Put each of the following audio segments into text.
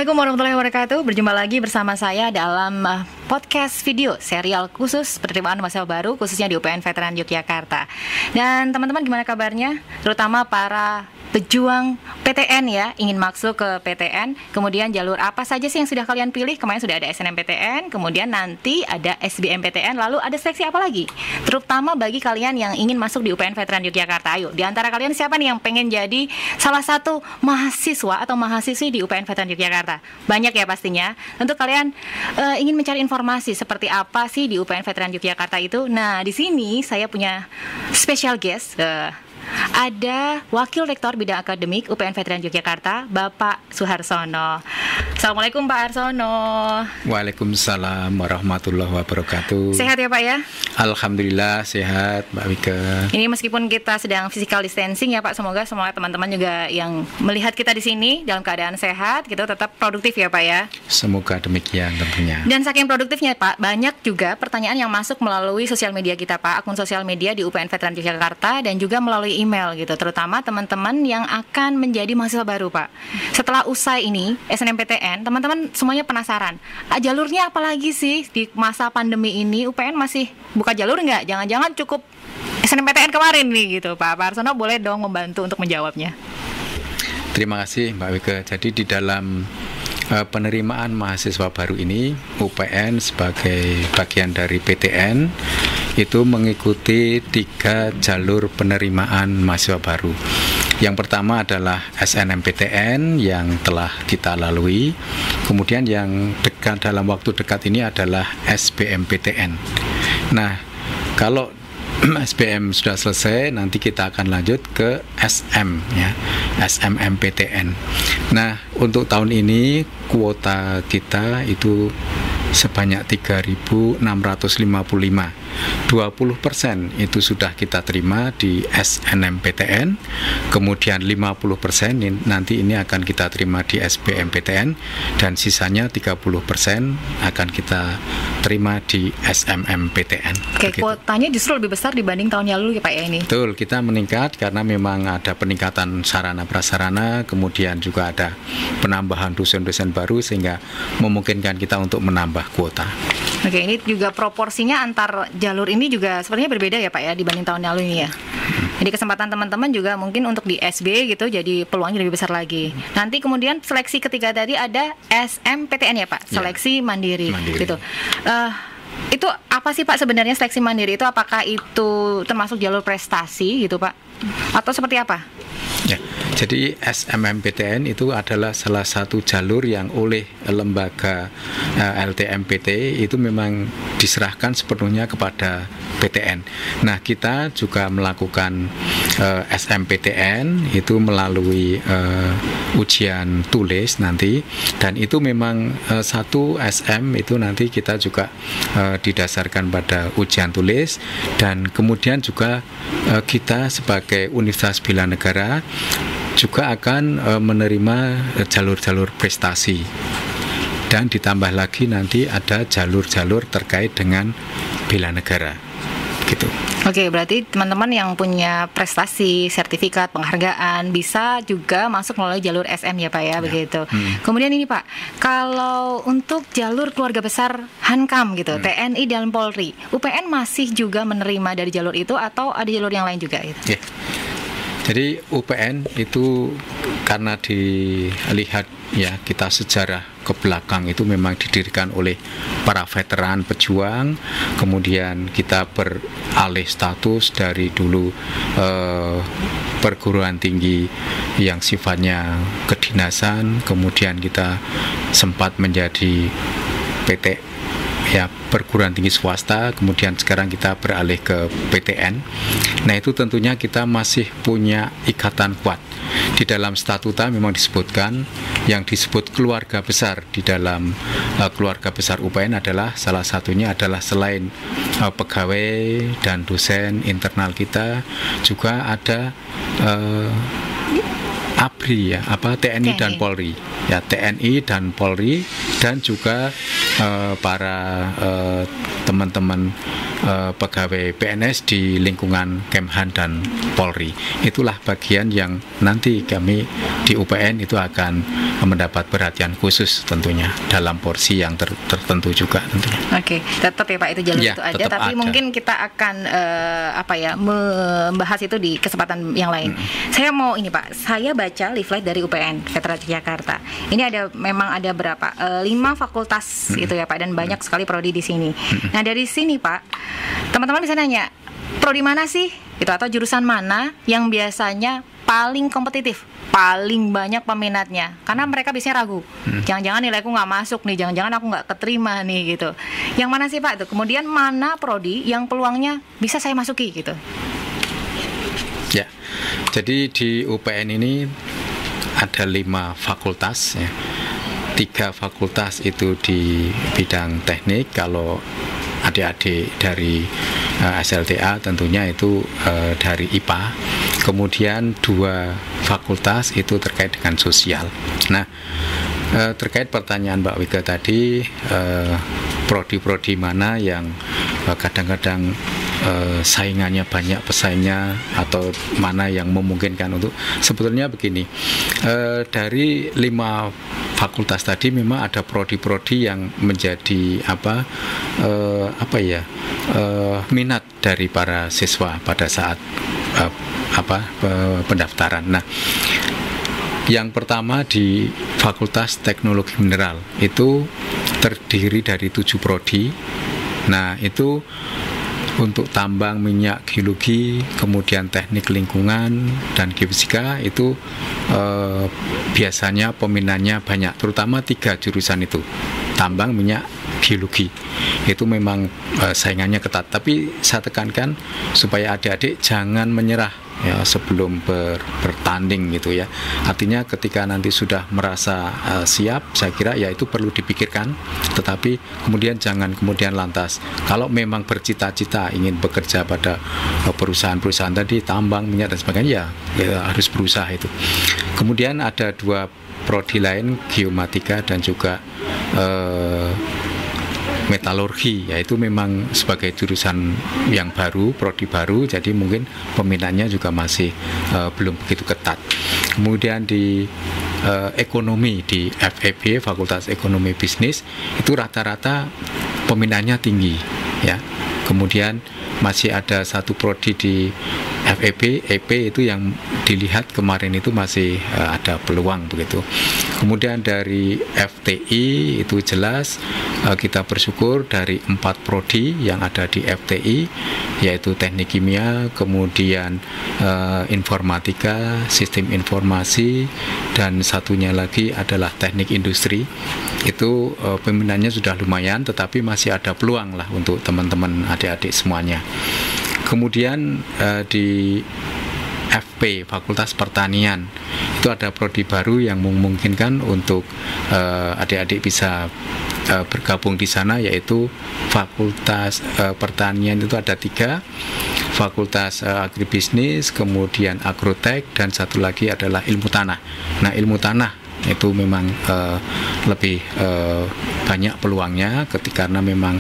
Assalamualaikum warahmatullahi wabarakatuh. Berjumpa lagi bersama saya dalam podcast video serial khusus penerimaan mahasiswa baru khususnya di UPN Veteran Yogyakarta. Dan teman-teman gimana kabarnya? Terutama para pejuang PTN ya, ingin masuk ke PTN. Kemudian jalur apa saja sih yang sudah kalian pilih? Kemarin sudah ada SNMPTN, kemudian nanti ada SBMPTN, lalu ada seleksi apa lagi? Terutama bagi kalian yang ingin masuk di UPN Veteran Yogyakarta. Ayo, di antara kalian siapa nih yang pengen jadi salah satu mahasiswa atau mahasiswi di UPN Veteran Yogyakarta? Banyak ya pastinya. Tentu kalian ingin mencari informasi seperti apa sih di UPN Veteran Yogyakarta itu. Nah, di sini saya punya special guest. Ada Wakil Rektor Bidang Akademik UPN Veteran Yogyakarta, Bapak Suharsono. Assalamualaikum Pak Harsono. Waalaikumsalam warahmatullahi wabarakatuh. Sehat ya Pak ya? Alhamdulillah sehat Mbak Wika. Ini meskipun kita sedang physical distancing ya Pak, semoga semua teman-teman juga yang melihat kita di sini dalam keadaan sehat, gitu tetap produktif ya Pak ya. Semoga demikian tentunya. Dan saking produktifnya Pak, banyak juga pertanyaan yang masuk melalui sosial media kita Pak, akun sosial media di UPN Veteran Yogyakarta dan juga melalui email gitu, terutama teman-teman yang akan menjadi mahasiswa baru Pak. Setelah usai ini SNMPTN, teman-teman semuanya penasaran, jalurnya apa lagi sih di masa pandemi ini? UPN masih buka jalur nggak? Jangan-jangan cukup SNMPTN kemarin nih gitu Pak. Pak Harsono boleh dong membantu untuk menjawabnya. Terima kasih Mbak Wika. Jadi di dalam penerimaan mahasiswa baru ini, UPN sebagai bagian dari PTN itu mengikuti 3 jalur penerimaan mahasiswa baru. Yang pertama adalah SNMPTN yang telah kita lalui. Kemudian yang dekat dalam waktu dekat ini adalah SBMPTN. Nah, kalau SBM sudah selesai, nanti kita akan lanjut ke SM ya, SMMPTN. Nah, untuk tahun ini kuota kita itu sebanyak 3.655. 20% itu sudah kita terima di SNMPTN, kemudian 50% nanti ini akan kita terima di SBMPTN, dan sisanya 30% akan kita terima di SMMPTN. Oke, kuotanya justru lebih besar dibanding tahun lalu ya Pak ya ini? Betul, kita meningkat karena memang ada peningkatan sarana prasarana, kemudian juga ada penambahan dosen-dosen baru sehingga memungkinkan kita untuk menambah kuota. Oke, ini juga proporsinya antar jalur ini juga sepertinya berbeda ya Pak ya dibanding tahun lalu ini ya. Jadi kesempatan teman-teman juga mungkin untuk di SB gitu, jadi peluangnya lebih besar lagi. Nanti kemudian seleksi ketiga tadi ada SMPTN ya Pak, seleksi mandiri. Gitu. Itu apa sih Pak sebenarnya seleksi mandiri itu? Apakah itu termasuk jalur prestasi gitu Pak? Atau seperti apa? Ya, jadi SMMPTN itu adalah salah satu jalur yang oleh lembaga LTMPT itu memang diserahkan sepenuhnya kepada PTN. Nah, kita juga melakukan SMPTN itu melalui ujian tulis nanti, dan itu memang satu SM itu nanti kita juga didasarkan pada ujian tulis, dan kemudian juga kita sebagai Universitas Bela Negara juga akan menerima jalur-jalur prestasi, dan ditambah lagi nanti ada jalur-jalur terkait dengan bela negara gitu. Oke, berarti teman-teman yang punya prestasi, sertifikat, penghargaan bisa juga masuk melalui jalur SM ya Pak ya, begitu. Kemudian ini Pak, kalau untuk jalur keluarga besar Hankam gitu, TNI dan Polri, UPN masih juga menerima dari jalur itu atau ada jalur yang lain juga gitu? Yeah. Jadi UPN itu karena dilihat ya kita sejarah ke belakang itu memang didirikan oleh para veteran pejuang, kemudian kita beralih status dari dulu perguruan tinggi yang sifatnya kedinasan, kemudian kita sempat menjadi PT ya perguruan tinggi swasta, kemudian sekarang kita beralih ke PTN. Nah, itu tentunya kita masih punya ikatan kuat. Di dalam statuta memang disebutkan yang disebut keluarga besar di dalam keluarga besar UPN adalah salah satunya adalah selain pegawai dan dosen internal kita juga ada ABRI ya, TNI dan Polri ya, TNI dan Polri, dan juga para teman-teman pegawai PNS di lingkungan Kemhan dan Polri. Itulah bagian yang nanti kami di UPN itu akan mendapat perhatian khusus tentunya dalam porsi yang tertentu juga tentunya. Oke, tetap ya Pak itu jalur Ya, itu ada, tetap tapi ada. mungkin kita akan membahas itu di kesempatan yang lain. Saya mau ini Pak, saya baca leaflet dari UPN Veteran Jakarta. Ini memang ada berapa? 5 fakultas itu ya Pak, dan banyak sekali prodi di sini. Nah dari sini Pak, teman-teman bisa nanya, prodi mana sih? Itu atau jurusan mana yang biasanya paling kompetitif, paling banyak peminatnya? Karena mereka biasanya ragu, jangan-jangan nilaiku nggak masuk nih, jangan-jangan aku nggak keterima nih gitu. Yang mana sih Pak itu? Kemudian mana prodi yang peluangnya bisa saya masuki gitu? Ya, jadi di UPN ini ada 5 fakultas ya. 3 fakultas itu di bidang teknik, kalau adik-adik dari SLTA tentunya itu dari IPA. Kemudian 2 fakultas itu terkait dengan sosial. Nah, terkait pertanyaan Mbak Wika tadi, prodi-prodi mana yang kadang-kadang saingannya banyak, pesaingnya, atau mana yang memungkinkan untuk, sebetulnya begini, dari 5 fakultas tadi memang ada prodi-prodi yang menjadi minat dari para siswa pada saat pendaftaran. Nah, yang pertama di Fakultas Teknologi Mineral itu terdiri dari 7 prodi. Nah, itu untuk tambang, minyak, geologi, kemudian teknik lingkungan dan geofisika itu biasanya peminatnya banyak, terutama 3 jurusan itu, tambang, minyak, geologi. Itu memang saingannya ketat. Tapi saya tekankan supaya adik-adik jangan menyerah ya sebelum bertanding gitu ya. Artinya ketika nanti sudah merasa siap, saya kira ya itu perlu dipikirkan, tetapi kemudian jangan kemudian lantas. Kalau memang bercita-cita ingin bekerja pada perusahaan-perusahaan tadi, tambang, minyak dan sebagainya, ya harus berusaha itu. Kemudian ada 2 prodi lain, geomatika dan juga metalurgi, yaitu memang sebagai jurusan yang baru, prodi baru, jadi mungkin peminatnya juga masih belum begitu ketat. Kemudian di ekonomi, di FEB, Fakultas Ekonomi Bisnis, itu rata-rata peminatnya tinggi ya. Kemudian masih ada 1 prodi di FEB, EP itu yang dilihat kemarin itu masih ada peluang begitu. Kemudian dari FTI itu jelas kita bersyukur dari 4 prodi yang ada di FTI, yaitu teknik kimia, kemudian informatika, sistem informasi, dan satunya lagi adalah teknik industri. Itu peminatnya sudah lumayan, tetapi masih ada peluang lah untuk teman-teman adik-adik semuanya. Kemudian di FP, Fakultas Pertanian, itu ada prodi baru yang memungkinkan untuk adik-adik bisa bergabung di sana, yaitu Fakultas Pertanian itu ada 3, Fakultas Agribisnis, kemudian Agrotek, dan satu lagi adalah Ilmu Tanah. Nah, Ilmu Tanah itu memang lebih banyak peluangnya karena memang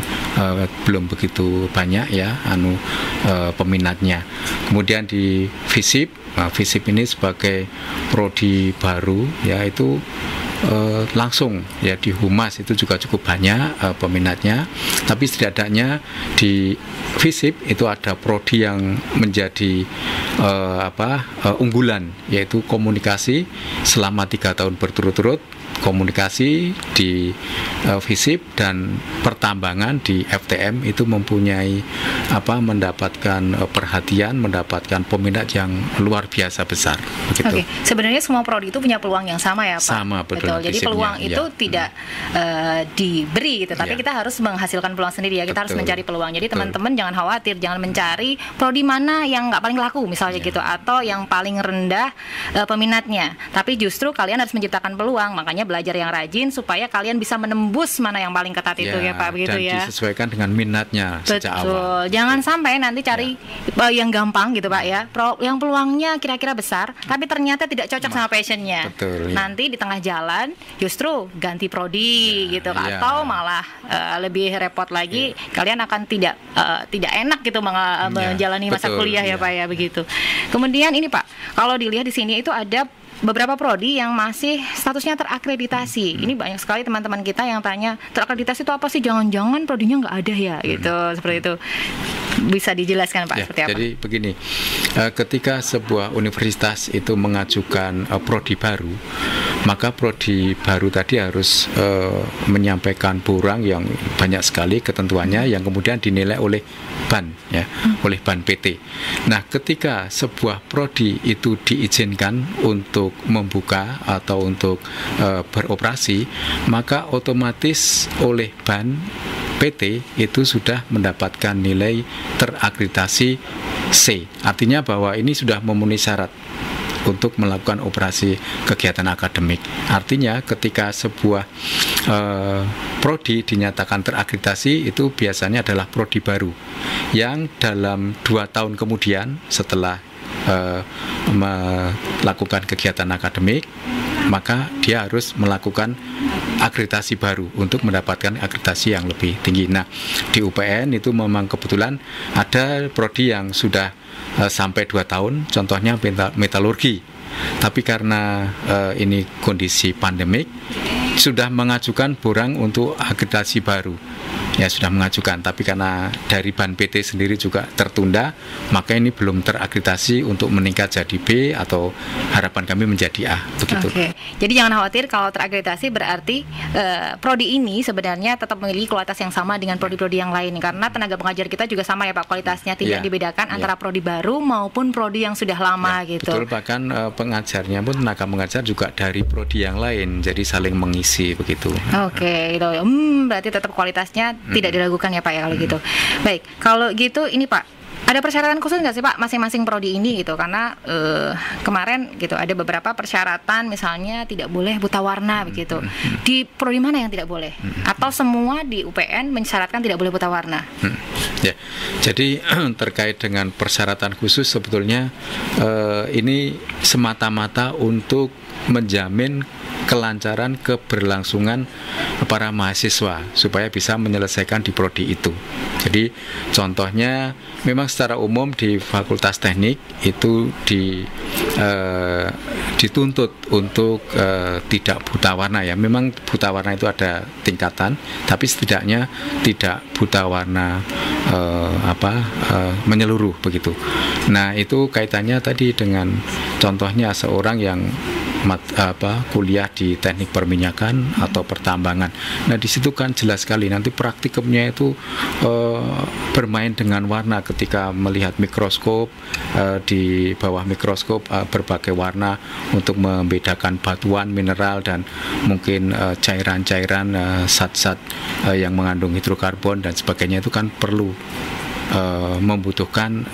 belum begitu banyak ya peminatnya. Kemudian di FISIP, FISIP ini sebagai prodi baru ya, itu langsung ya di Humas itu juga cukup banyak peminatnya. Tapi setidaknya di FISIP itu ada prodi yang menjadi unggulan, yaitu komunikasi selama 3 tahun berturut-turut, komunikasi di FISIP, dan pertambangan di FTM itu mempunyai mendapatkan perhatian, mendapatkan peminat yang luar biasa besar begitu. Oke, sebenarnya semua prodi itu punya peluang yang sama ya Pak? Sama, betul. Jadi peluang itu tidak diberi gitu, tapi ya, kita harus menghasilkan peluang sendiri ya. Kita harus mencari peluang. Jadi teman-teman jangan khawatir, jangan mencari prodi mana yang nggak paling laku misalnya gitu, atau yang paling rendah peminatnya. Tapi justru kalian harus menciptakan peluang. Makanya belajar yang rajin supaya kalian bisa menembus silabus mana yang paling ketat itu ya Pak, begitu dan ya. disesuaikan dengan minatnya sejak awal. Betul. Jangan sampai nanti cari yang gampang gitu Pak ya. Yang peluangnya kira-kira besar, tapi ternyata tidak cocok sama passionnya. Betul. Ya. Nanti di tengah jalan justru ganti prodi gitu, atau malah lebih repot lagi, kalian akan tidak enak gitu menjalani masa kuliah ya Pak ya, begitu. Kemudian ini Pak, kalau dilihat di sini itu ada beberapa prodi yang masih statusnya terakreditasi. Ini banyak sekali teman-teman kita yang tanya, terakreditasi itu apa sih? Jangan-jangan prodinya nggak ada ya, gitu. Seperti itu. Bisa dijelaskan Pak, seperti apa? Jadi begini, ketika sebuah universitas itu mengajukan prodi baru, maka prodi baru tadi harus menyampaikan borang yang banyak sekali ketentuannya yang kemudian dinilai oleh BAN, ya, oleh BAN PT. Nah, ketika sebuah prodi itu diizinkan untuk membuka atau untuk beroperasi, maka otomatis oleh BAN PT itu sudah mendapatkan nilai terakreditasi C. Artinya bahwa ini sudah memenuhi syarat untuk melakukan operasi kegiatan akademik. Artinya ketika sebuah prodi dinyatakan terakreditasi, itu biasanya adalah prodi baru yang dalam 2 tahun kemudian setelah melakukan kegiatan akademik, maka dia harus melakukan akreditasi baru untuk mendapatkan akreditasi yang lebih tinggi. Nah, di UPN itu memang kebetulan ada prodi yang sudah sampai 2 tahun, contohnya metalurgi. Tapi karena ini kondisi pandemik, sudah mengajukan borang untuk akreditasi baru. Ya, sudah mengajukan, tapi karena dari BAN PT sendiri juga tertunda, maka ini belum terakreditasi untuk meningkat jadi B, atau harapan kami menjadi A, begitu. Oke. Jadi jangan khawatir, kalau terakreditasi berarti prodi ini sebenarnya tetap memiliki kualitas yang sama dengan prodi-prodi yang lain, karena tenaga pengajar kita juga sama ya Pak, kualitasnya tidak dibedakan antara prodi baru maupun prodi yang sudah lama gitu. Betul, bahkan pengajarnya pun tenaga pengajar juga dari prodi yang lain, jadi saling mengisi begitu. Oke, gitu. Berarti tetap kualitasnya tidak diragukan ya Pak ya kalau gitu. Baik, kalau gitu ini Pak, ada persyaratan khusus nggak sih Pak masing-masing prodi ini gitu? Karena kemarin gitu ada beberapa persyaratan, misalnya tidak boleh buta warna begitu. Di prodi mana yang tidak boleh? Atau semua di UPN mensyaratkan tidak boleh buta warna? Ya, jadi terkait dengan persyaratan khusus sebetulnya ini semata-mata untuk menjamin kelancaran keberlangsungan para mahasiswa supaya bisa menyelesaikan di prodi itu. Jadi contohnya memang secara umum di Fakultas Teknik itu dituntut untuk tidak buta warna ya. Memang buta warna itu ada tingkatan, tapi setidaknya tidak buta warna menyeluruh begitu. Nah, itu kaitannya tadi dengan contohnya seorang yang kuliah di teknik perminyakan atau pertambangan. Nah, di situ kan jelas sekali nanti praktikumnya itu bermain dengan warna ketika melihat mikroskop, di bawah mikroskop berbagai warna untuk membedakan batuan, mineral, dan mungkin cairan-cairan, zat-zat yang mengandung hidrokarbon dan sebagainya. Itu kan perlu membutuhkan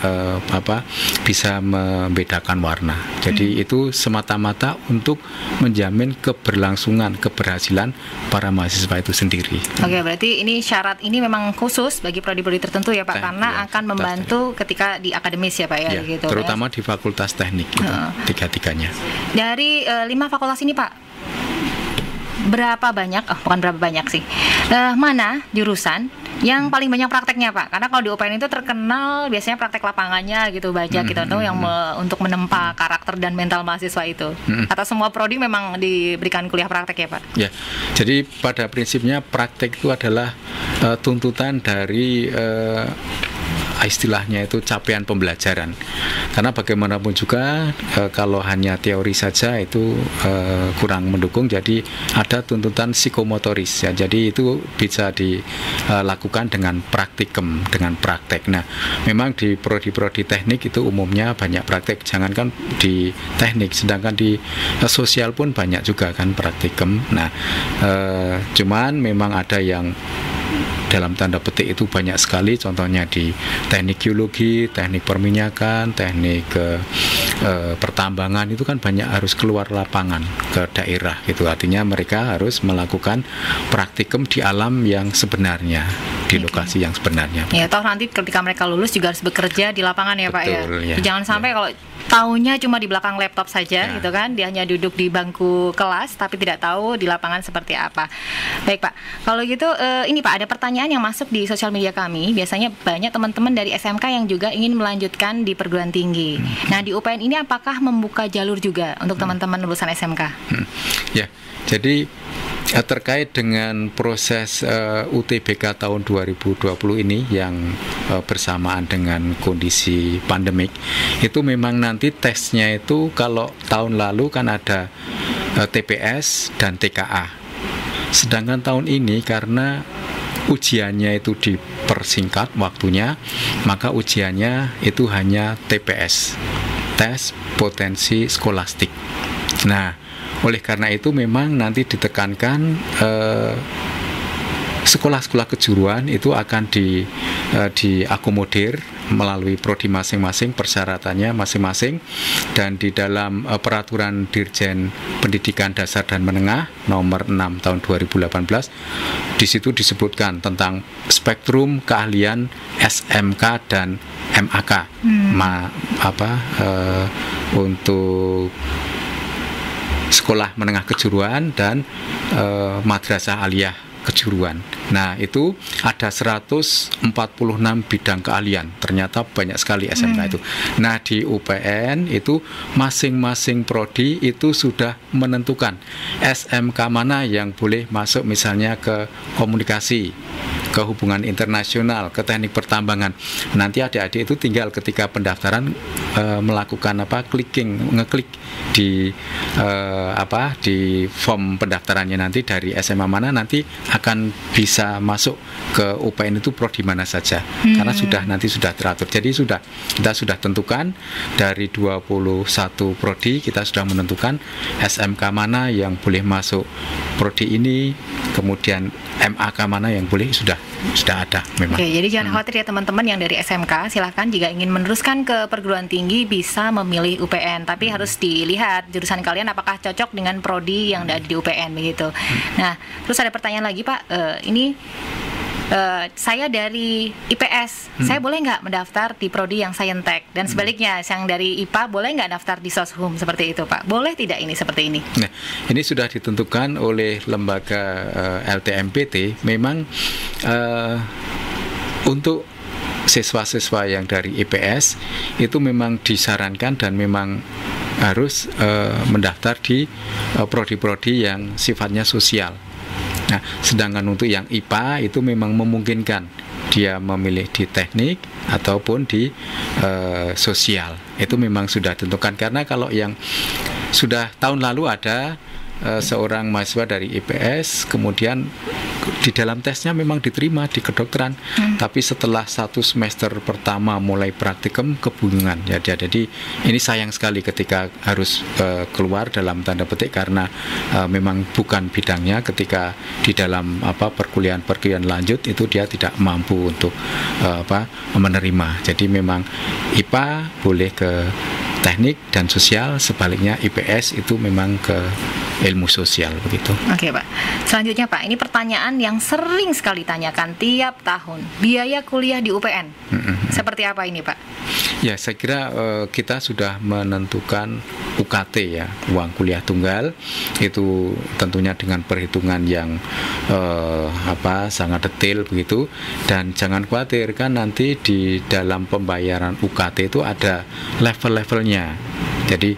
bisa membedakan warna. Jadi itu semata-mata untuk menjamin keberlangsungan, keberhasilan para mahasiswa itu sendiri. Oke, berarti ini syarat ini memang khusus bagi prodi-prodi tertentu ya Pak, karena akan membantu ketika di akademis ya Pak ya, gitu. Terutama di Fakultas Teknik itu, tiga-tiganya. Dari 5 fakultas ini Pak, berapa banyak, bukan berapa banyak sih, mana jurusan yang paling banyak prakteknya Pak? Karena kalau di UPN itu terkenal biasanya praktek lapangannya gitu, banyak gitu, yang untuk menempa karakter dan mental mahasiswa itu. Atau semua prodi memang diberikan kuliah praktek ya Pak? Ya, jadi pada prinsipnya praktek itu adalah tuntutan dari istilahnya itu capaian pembelajaran. Karena bagaimanapun juga kalau hanya teori saja itu kurang mendukung, jadi ada tuntutan psikomotoris ya. Jadi itu bisa dilakukan dengan praktikum, dengan praktek. Nah, memang di prodi-prodi teknik itu umumnya banyak praktek, jangankan di teknik, sedangkan di sosial pun banyak juga kan praktikum. Nah, cuman memang ada yang dalam tanda petik itu banyak sekali, contohnya di teknik geologi, teknik perminyakan, teknik pertambangan, itu kan banyak harus keluar lapangan ke daerah gitu. Artinya mereka harus melakukan praktikum di alam yang sebenarnya, di lokasi yang sebenarnya. Ya, toh nanti ketika mereka lulus juga harus bekerja di lapangan ya. Betul, Pak ya. Ya. Jangan sampai kalau taunya cuma di belakang laptop saja gitu kan, dia hanya duduk di bangku kelas tapi tidak tahu di lapangan seperti apa. Baik Pak, kalau gitu ini Pak, ada pertanyaan yang masuk di sosial media kami. Biasanya banyak teman-teman dari SMK yang juga ingin melanjutkan di perguruan tinggi. Nah, di UPN ini apakah membuka jalur juga untuk teman-teman lulusan SMK? Ya, jadi terkait dengan proses UTBK tahun 2020 ini yang bersamaan dengan kondisi pandemik, itu memang nanti tesnya itu kalau tahun lalu kan ada TPS dan TKA. Sedangkan tahun ini karena ujiannya itu dipersingkat waktunya, maka ujiannya itu hanya TPS, tes potensi skolastik. Nah, oleh karena itu memang nanti ditekankan sekolah-sekolah kejuruan itu akan diakomodir melalui prodi masing-masing, persyaratannya masing-masing, dan di dalam peraturan Dirjen Pendidikan Dasar dan Menengah nomor 6 tahun 2018 di situ disebutkan tentang spektrum keahlian SMK dan MAK. Untuk sekolah menengah kejuruan dan madrasah aliyah kejuruan. Nah, itu ada 146 bidang keahlian. Ternyata banyak sekali SMK itu. Nah, di UPN itu masing-masing prodi itu sudah menentukan SMK mana yang boleh masuk, misalnya ke komunikasi, ke hubungan internasional, ke teknik pertambangan. Nanti adik-adik itu tinggal ketika pendaftaran melakukan ngeklik di di form pendaftarannya nanti dari SMA mana, nanti akan bisa masuk ke UPN itu prodi mana saja. Karena nanti sudah teratur. Jadi kita sudah tentukan dari 21 prodi, kita sudah menentukan SMK mana yang boleh masuk prodi ini, kemudian MAK mana yang boleh, sudah ada memang. Oke, jadi jangan khawatir ya teman-teman yang dari SMK, silahkan jika ingin meneruskan ke perguruan tinggi bisa memilih UPN, tapi harus dilihat jurusan kalian apakah cocok dengan prodi yang ada di UPN begitu. Nah, terus ada pertanyaan lagi Pak, saya dari IPS, saya boleh nggak mendaftar di prodi yang Saintek? Dan sebaliknya, yang dari IPA boleh nggak daftar di Soshum seperti itu Pak? Boleh tidak ini seperti ini? Nah, ini sudah ditentukan oleh lembaga LTMPT. Memang untuk siswa-siswa yang dari IPS itu memang disarankan dan memang harus mendaftar di prodi-prodi yang sifatnya sosial. Nah, sedangkan untuk yang IPA itu memang memungkinkan dia memilih di teknik ataupun di sosial. Itu memang sudah ditentukan, karena kalau yang sudah tahun lalu ada seorang mahasiswa dari IPS, kemudian di dalam tesnya memang diterima di kedokteran, tapi setelah 1 semester pertama mulai praktikum kebingungan. Jadi ini sayang sekali ketika harus keluar dalam tanda petik karena memang bukan bidangnya. Ketika di dalam perkuliahan lanjut itu dia tidak mampu untuk menerima. Jadi memang IPA boleh ke teknik dan sosial, sebaliknya IPS itu memang ke ilmu sosial begitu. Oke Pak, selanjutnya Pak, ini pertanyaan yang sering sekali tanyakan tiap tahun, biaya kuliah di UPN seperti apa ini Pak? Ya, saya kira kita sudah menentukan UKT ya, uang kuliah tunggal, itu tentunya dengan perhitungan yang sangat detail begitu. Dan jangan khawatir, kan nanti di dalam pembayaran UKT itu ada level-levelnya. Jadi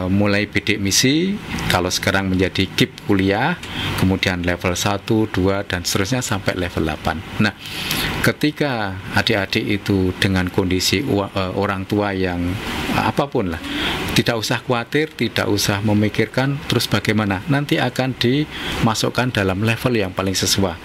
mulai bidik misi, kalau sekarang menjadi KIP kuliah, kemudian level 1, 2, dan seterusnya sampai level 8. Nah, ketika adik-adik itu dengan kondisi orang tua yang apapun lah, tidak usah khawatir, tidak usah memikirkan terus bagaimana, nanti akan dimasukkan dalam level yang paling sesuai.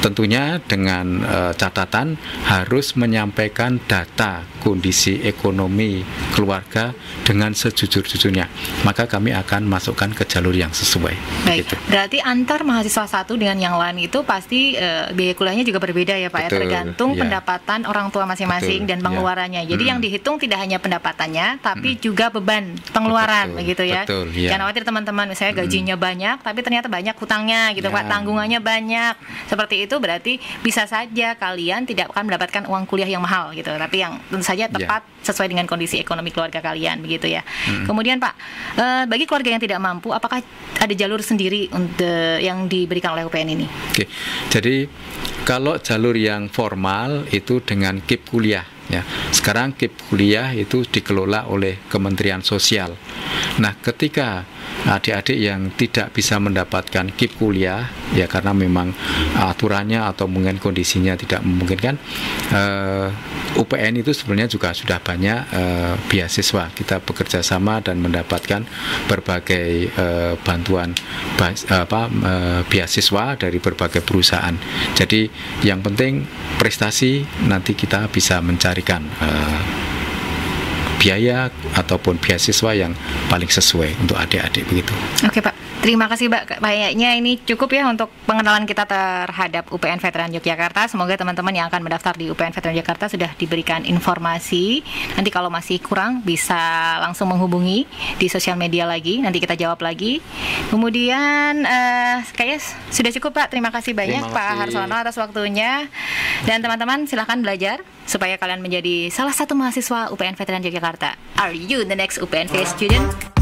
tentunya dengan catatan harus menyampaikan data kondisi ekonomi keluarga dengan sejujur-jujurnya, maka kami akan masukkan ke jalur yang sesuai. Baik, gitu. Berarti antar mahasiswa satu dengan yang lain itu pasti biaya kuliahnya juga berbeda ya Pak, Betul, ya, tergantung ya. pendapatan orang tua masing-masing dan Betul, pengeluarannya. Jadi yang dihitung tidak hanya pendapatannya, tapi juga beban pengeluaran, Betul, begitu ya. betul, ya. Jangan khawatir teman-teman, misalnya gajinya banyak, tapi ternyata banyak hutangnya, gitu Ya. Pak, tanggungannya banyak. Seperti itu berarti bisa saja kalian tidak akan mendapatkan uang kuliah yang mahal, gitu. Tapi yang tentu saja tepat sesuai dengan kondisi ekonomi keluarga kalian, begitu ya. Kemudian Pak, bagi keluarga yang tidak mampu, apakah ada jalur sendiri untuk yang diberikan oleh UPN ini? Oke, jadi kalau jalur yang formal itu dengan KIP kuliah ya. Sekarang KIP kuliah itu dikelola oleh Kementerian Sosial. Nah, ketika adik-adik yang tidak bisa mendapatkan KIP kuliah ya karena memang aturannya atau mungkin kondisinya tidak memungkinkan, UPN itu sebenarnya juga sudah banyak beasiswa. Kita bekerja sama dan mendapatkan berbagai bantuan beasiswa dari berbagai perusahaan. Jadi yang penting prestasi, nanti kita bisa mencarikan biaya ataupun beasiswa yang paling sesuai untuk adik-adik begitu. Oke Pak, terima kasih Pak. Kayaknya ini cukup ya untuk pengenalan kita terhadap UPN Veteran Yogyakarta. Semoga teman-teman yang akan mendaftar di UPN Veteran Yogyakarta sudah diberikan informasi. Nanti kalau masih kurang bisa langsung menghubungi di sosial media lagi. Nanti kita jawab lagi. Kemudian kayaknya sudah cukup Pak. Terima kasih banyak Pak Harsono atas waktunya. Dan teman-teman silahkan belajar supaya kalian menjadi salah satu mahasiswa UPN Veteran Yogyakarta. Are you the next UPN student?